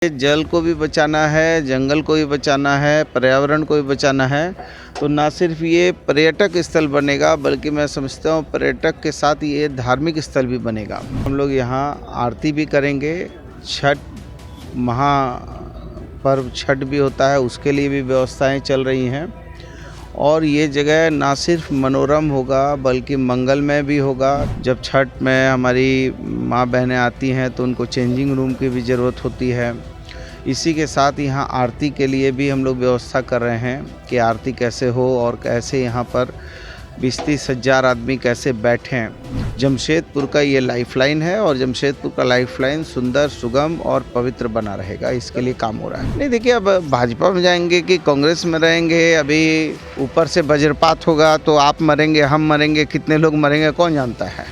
जल को भी बचाना है, जंगल को भी बचाना है, पर्यावरण को भी बचाना है, तो ना सिर्फ ये पर्यटक स्थल बनेगा बल्कि मैं समझता हूँ पर्यटक के साथ ये धार्मिक स्थल भी बनेगा। हम लोग यहाँ आरती भी करेंगे, छठ महापर्व छठ भी होता है, उसके लिए भी व्यवस्थाएं चल रही हैं और ये जगह ना सिर्फ मनोरम होगा बल्कि मंगलमय भी होगा। जब छठ में हमारी माँ बहनें आती हैं तो उनको चेंजिंग रूम की भी ज़रूरत होती है। इसी के साथ यहाँ आरती के लिए भी हम लोग व्यवस्था कर रहे हैं कि आरती कैसे हो और कैसे यहाँ पर 20-30 हज़ार आदमी कैसे बैठें। जमशेदपुर का ये लाइफलाइन है और जमशेदपुर का लाइफलाइन सुंदर, सुगम और पवित्र बना रहेगा, इसके लिए काम हो रहा है। नहीं देखिए, अब भाजपा में जाएंगे कि कांग्रेस में रहेंगे, अभी ऊपर से वज्रपात होगा तो आप मरेंगे, हम मरेंगे, कितने लोग मरेंगे कौन जानता है।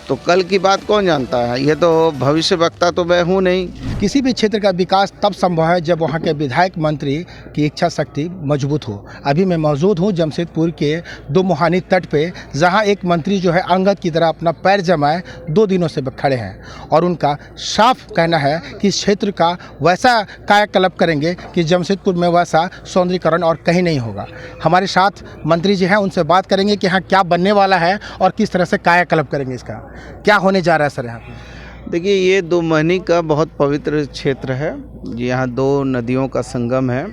तो कल की बात कौन जानता है, ये तो भविष्य वक्ता तो मैं हूँ नहीं। किसी भी क्षेत्र का विकास तब संभव है जब वहाँ के विधायक मंत्री की इच्छा शक्ति मजबूत हो। अभी मैं मौजूद हूँ जमशेदपुर के दो मुहानी तट पे, जहाँ एक मंत्री जो है अंगद की तरह अपना पैर जमाए 2 दिनों से खड़े हैं और उनका साफ कहना है कि इस क्षेत्र का वैसा कायाकल्प करेंगे कि जमशेदपुर में वैसा सौंदर्यीकरण और कहीं नहीं होगा। हमारे साथ मंत्री जी हैं, उनसे बात करेंगे कि यहाँ क्या बनने वाला है और किस तरह से कायाकल्प करेंगे, इसका क्या होने जा रहा है सर यहाँ पे। देखिए, ये दो महीने का बहुत पवित्र क्षेत्र है, यहाँ 2 नदियों का संगम है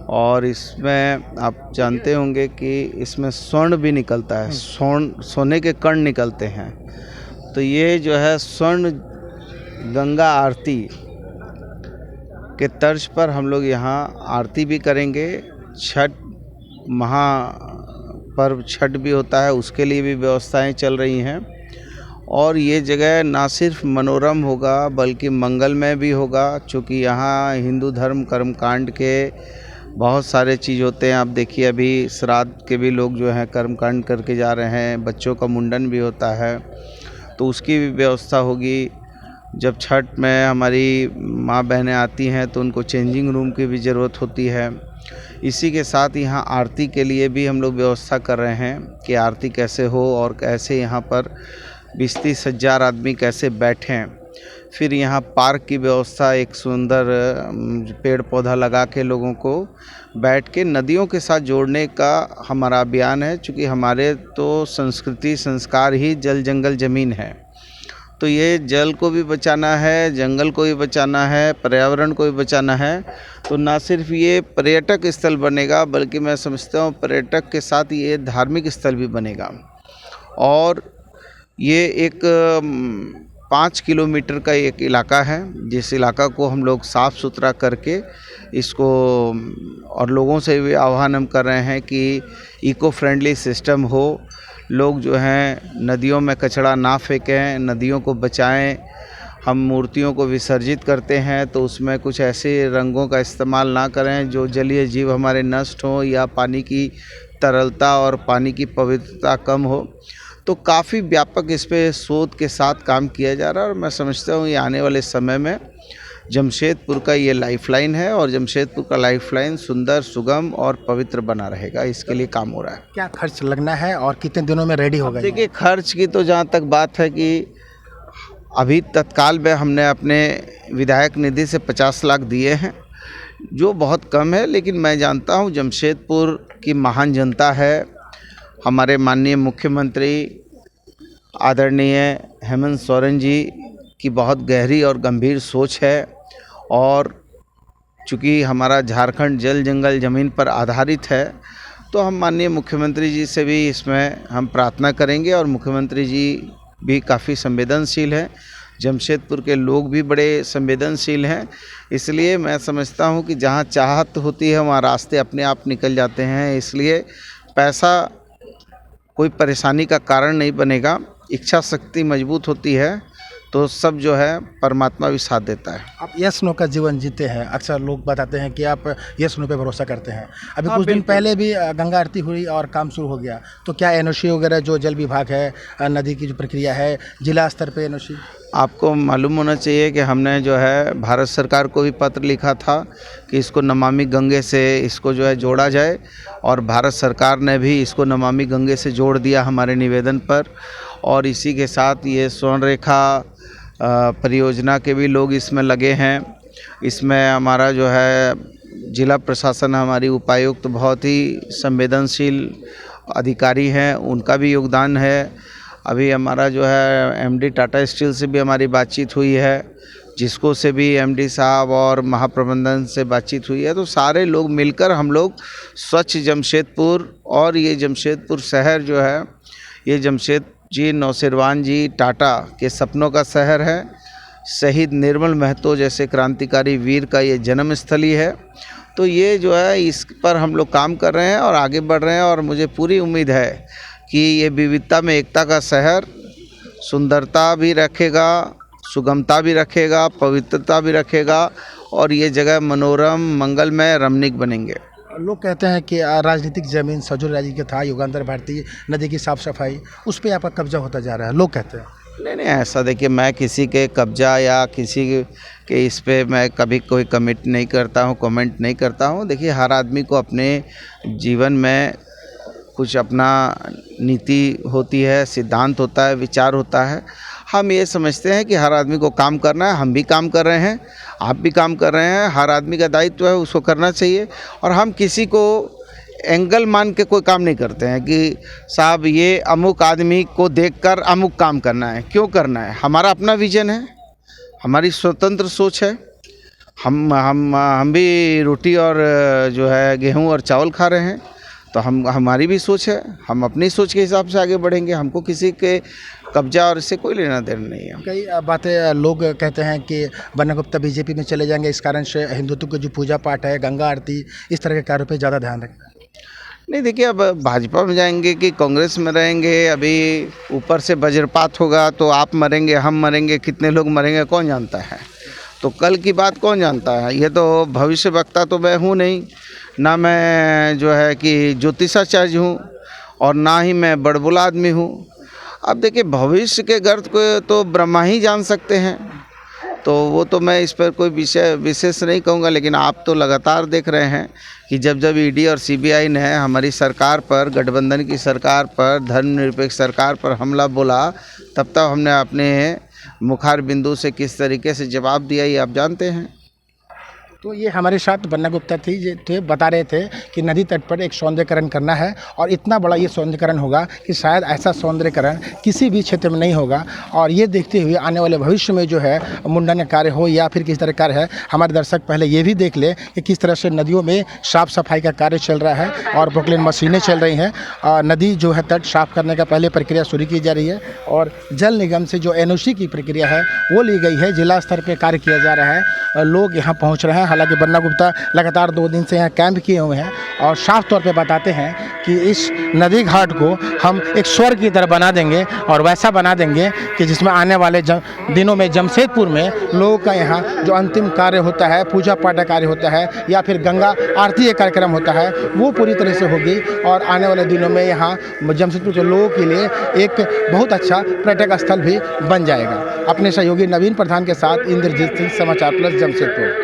और इसमें आप जानते होंगे कि इसमें स्वर्ण भी निकलता है, सोने के कण निकलते हैं। तो ये जो है स्वर्ण गंगा आरती के तर्ज पर हम लोग यहाँ आरती भी करेंगे। छठ महापर्व छठ भी होता है, उसके लिए भी व्यवस्थाएं चल रही हैं और ये जगह ना सिर्फ मनोरम होगा बल्कि मंगलमय भी होगा, क्योंकि यहाँ हिंदू धर्म कर्मकांड के बहुत सारे चीज़ होते हैं। आप देखिए, अभी श्राद्ध के भी लोग जो हैं कर्मकांड करके जा रहे हैं, बच्चों का मुंडन भी होता है, तो उसकी भी व्यवस्था होगी। जब छठ में हमारी माँ बहनें आती हैं तो उनको चेंजिंग रूम की भी ज़रूरत होती है। इसी के साथ यहाँ आरती के लिए भी हम लोग व्यवस्था कर रहे हैं कि आरती कैसे हो और कैसे यहाँ पर 20-30 हज़ार आदमी कैसे बैठें। फिर यहाँ पार्क की व्यवस्था, एक सुंदर पेड़ पौधा लगा के लोगों को बैठ के नदियों के साथ जोड़ने का हमारा अभियान है, क्योंकि हमारे तो संस्कृति संस्कार ही जल जंगल ज़मीन है। तो ये जल को भी बचाना है, जंगल को भी बचाना है, पर्यावरण को भी बचाना है, तो ना सिर्फ ये पर्यटक स्थल बनेगा बल्कि मैं समझता हूँ पर्यटक के साथ ये धार्मिक स्थल भी बनेगा। और ये एक 5 किलोमीटर का एक इलाका है, जिस इलाका को हम लोग साफ़ सुथरा करके इसको, और लोगों से भी आह्वान हम कर रहे हैं कि इको फ्रेंडली सिस्टम हो। लोग जो हैं नदियों में कचरा ना फेंकें, नदियों को बचाएं। हम मूर्तियों को विसर्जित करते हैं तो उसमें कुछ ऐसे रंगों का इस्तेमाल ना करें जो जलीय जीव हमारे नष्ट हों या पानी की तरलता और पानी की पवित्रता कम हो। तो काफ़ी व्यापक इस पे शोध के साथ काम किया जा रहा है और मैं समझता हूँ ये आने वाले समय में जमशेदपुर का ये लाइफलाइन है और जमशेदपुर का लाइफलाइन सुंदर, सुगम और पवित्र बना रहेगा, इसके लिए काम हो रहा है। क्या खर्च लगना है और कितने दिनों में रेडी होगा? देखिए, खर्च की तो जहाँ तक बात है कि अभी तत्काल में हमने अपने विधायक निधि से 50 लाख दिए हैं, जो बहुत कम है, लेकिन मैं जानता हूँ जमशेदपुर की महान जनता है। हमारे माननीय मुख्यमंत्री आदरणीय हेमंत सोरेन जी की बहुत गहरी और गंभीर सोच है और चूँकि हमारा झारखंड जल जंगल ज़मीन पर आधारित है, तो हम माननीय मुख्यमंत्री जी से भी इसमें हम प्रार्थना करेंगे और मुख्यमंत्री जी भी काफ़ी संवेदनशील हैं। जमशेदपुर के लोग भी बड़े संवेदनशील हैं, इसलिए मैं समझता हूँ कि जहाँ चाहत होती है वहाँ रास्ते अपने आप निकल जाते हैं। इसलिए पैसा कोई परेशानी का कारण नहीं बनेगा, इच्छा शक्ति मजबूत होती है तो सब जो है परमात्मा भी साथ देता है। आप यस नो का जीवन जीते हैं, अक्सर लोग बताते हैं कि आप यस नो पे भरोसा करते हैं। अभी कुछ दिन पहले भी गंगा आरती हुई और काम शुरू हो गया, तो क्या एनओसी वगैरह जो जल विभाग है, नदी की जो प्रक्रिया है, जिला स्तर पे एनओसी? आपको मालूम होना चाहिए कि हमने जो है भारत सरकार को भी पत्र लिखा था कि इसको नमामि गंगे से इसको जो है जोड़ा जाए और भारत सरकार ने भी इसको नमामि गंगे से जोड़ दिया हमारे निवेदन पर। और इसी के साथ ये स्वर्ण रेखा परियोजना के भी लोग इसमें लगे हैं इसमें हमारा जो है जिला प्रशासन, हमारी उपायुक्त बहुत ही संवेदनशील अधिकारी हैं, उनका भी योगदान है। अभी हमारा जो है एमडी टाटा स्टील से भी हमारी बातचीत हुई है, जिसको से भी एमडी साहब और महाप्रबंधन से बातचीत हुई है। तो सारे लोग मिलकर हम लोग स्वच्छ जमशेदपुर, और ये जमशेदपुर शहर जो है, ये जमशेद नौसेरवान जी टाटा के सपनों का शहर है। शहीद निर्मल महतो जैसे क्रांतिकारी वीर का ये जन्म स्थली है। तो ये जो है, इस पर हम लोग काम कर रहे हैं और आगे बढ़ रहे हैं, और मुझे पूरी उम्मीद है कि ये विविधता में एकता का शहर सुंदरता भी रखेगा, सुगमता भी रखेगा, पवित्रता भी रखेगा, और ये जगह मनोरम, मंगलमय, रमणीक बनेंगे। लोग कहते हैं कि राजनीतिक ज़मीन सजोल राजी का था, युगांतर भारती नदी की साफ़ सफाई, उस पर आपका कब्जा होता जा रहा है, लोग कहते हैं। नहीं, ऐसा देखिए, मैं किसी के कब्जा या किसी के इस पे मैं कभी कोई कमेंट नहीं करता हूँ। देखिए, हर आदमी को अपने जीवन में कुछ अपना नीति होती है, सिद्धांत होता है, विचार होता है। हम ये समझते हैं कि हर आदमी को काम करना है। हम भी काम कर रहे हैं, आप भी काम कर रहे हैं। हर आदमी का दायित्व है, उसको करना चाहिए। और हम किसी को एंगल मान के कोई काम नहीं करते हैं कि साहब ये अमुक आदमी को देखकर अमुक काम करना है। क्यों करना है? हमारा अपना विजन है, हमारी स्वतंत्र सोच है। हम भी रोटी और जो है गेहूं और चावल खा रहे हैं, तो हमारी भी सोच है। हम अपनी सोच के हिसाब से आगे बढ़ेंगे। हमको किसी के कब्जा और इससे कोई लेना देना नहीं है। कई बातें लोग कहते हैं कि बन्ना गुप्ता बीजेपी में चले जाएंगे, इस कारण से हिंदुत्व की जो पूजा पाठ है, गंगा आरती, इस तरह के कार्यों पे ज़्यादा ध्यान रखना है। नहीं, देखिए, अब भाजपा में जाएंगे कि कांग्रेस में रहेंगे, अभी ऊपर से वज्रपात होगा तो आप मरेंगे, हम मरेंगे, कितने लोग मरेंगे कौन जानता है। तो कल की बात कौन जानता है। ये तो भविष्य वक्ता तो मैं हूँ नहीं, ना मैं जो है कि ज्योतिषाचार्य हूँ, और ना ही मैं बड़बोला आदमी हूँ। अब देखिए, भविष्य के गर्त को तो ब्रह्मा ही जान सकते हैं, तो वो तो मैं इस पर कोई विषय विशेष नहीं कहूँगा। लेकिन आप तो लगातार देख रहे हैं कि जब ईडी और सीबीआई ने हमारी सरकार पर, गठबंधन की सरकार पर, धर्मनिरपेक्ष सरकार पर हमला बोला, तब तक हमने अपने मुखार बिंदु से किस तरीके से जवाब दिया, ये आप जानते हैं। तो ये हमारे साथ बन्ना गुप्ता थे, बता रहे थे कि नदी तट पर एक सौंदर्यकरण करना है, और इतना बड़ा ये सौंदर्यकरण होगा कि शायद ऐसा सौंदर्यकरण किसी भी क्षेत्र में नहीं होगा। और ये देखते हुए आने वाले भविष्य में जो है मुंडन कार्य हो या फिर किस तरह कार्य है, हमारे दर्शक पहले ये भी देख ले कि किस तरह से नदियों में साफ़ सफाई का कार्य चल रहा है, और पोकलेन मशीनें चल रही हैं। नदी जो है तट साफ़ करने का पहले प्रक्रिया शुरू की जा रही है, और जल निगम से जो NOC की प्रक्रिया है वो ली गई है। जिला स्तर पर कार्य किया जा रहा है, लोग यहाँ पहुँच रहे हैं। हालांकि बन्ना गुप्ता लगातार 2 दिन से यहाँ कैंप किए हुए हैं, और साफ तौर पे बताते हैं कि इस नदी घाट को हम एक स्वर्ग की तरह बना देंगे, और वैसा बना देंगे कि जिसमें आने वाले दिनों में जमशेदपुर में लोगों का यहाँ जो अंतिम कार्य होता है, पूजा पाठ का कार्य होता है, या फिर गंगा आरती का कार्यक्रम होता है, वो पूरी तरह से होगी। और आने वाले दिनों में यहाँ जमशेदपुर के लोगों के लिए एक बहुत अच्छा पर्यटक स्थल भी बन जाएगा। अपने सहयोगी नवीन प्रधान के साथ इंद्रजीत सिंह, समाचार प्लस, जमशेदपुर।